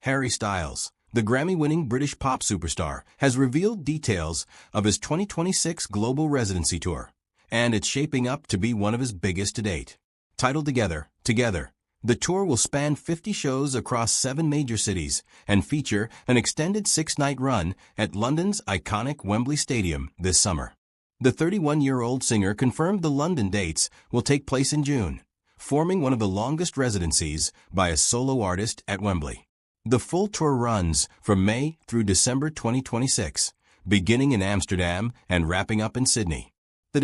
Harry Styles, the Grammy-winning British pop superstar, has revealed details of his 2026 global residency tour, and it's shaping up to be one of his biggest to date. Titled Together, the tour will span 50 shows across 7 major cities and feature an extended 6-night run at London's iconic Wembley Stadium this summer. The 31-year-old singer confirmed the London dates will take place in June, forming one of the longest residencies by a solo artist at Wembley. The full tour runs from May through December 2026, beginning in Amsterdam and wrapping up in Sydney. The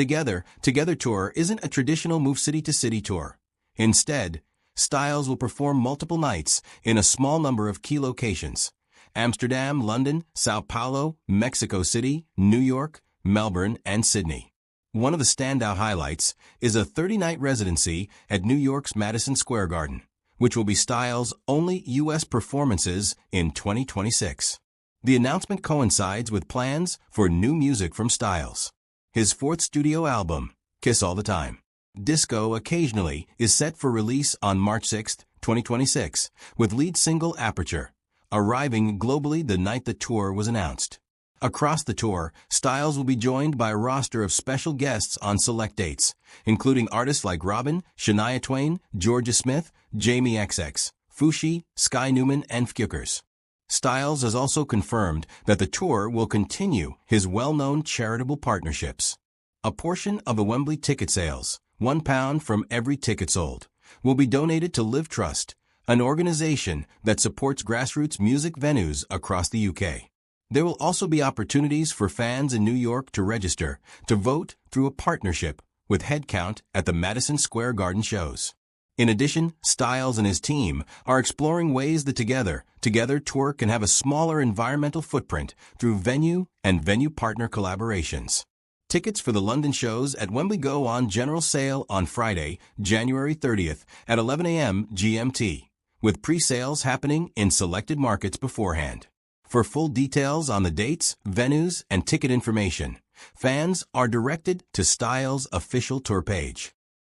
Together tour isn't a traditional move city-to-city tour. Instead, Styles will perform multiple nights in a small number of key locations: Amsterdam, London, Sao Paulo, Mexico City, New York, Melbourne, and Sydney. One of the standout highlights is a 30-night residency at New York's Madison Square Garden, which will be Styles' only U.S. performances in 2026. The announcement coincides with plans for new music from Styles. His 4th studio album, Kiss All the Time, Disco Occasionally, is set for release on March 6, 2026, with lead single Aperture arriving globally the night the tour was announced. Across the tour, Styles will be joined by a roster of special guests on select dates, including artists like Robyn, Shania Twain, Georgia Smith, Jamie XX, Fushi, Sky Newman, and Fukers. Styles has also confirmed that the tour will continue his well-known charitable partnerships. A portion of the Wembley ticket sales, £1 from every ticket sold, will be donated to Live Trust, an organization that supports grassroots music venues across the UK. There will also be opportunities for fans in New York to register to vote through a partnership with headcount at the Madison Square Garden shows. In addition, Styles and his team are exploring ways the Together tour can have a smaller environmental footprint through venue and venue partner collaborations. Tickets for the London shows at Wembley go on general sale on Friday, January 30th at 11 a.m. GMT, with pre-sales happening in selected markets beforehand. For full details on the dates, venues, and ticket information, fans are directed to Styles' official tour page.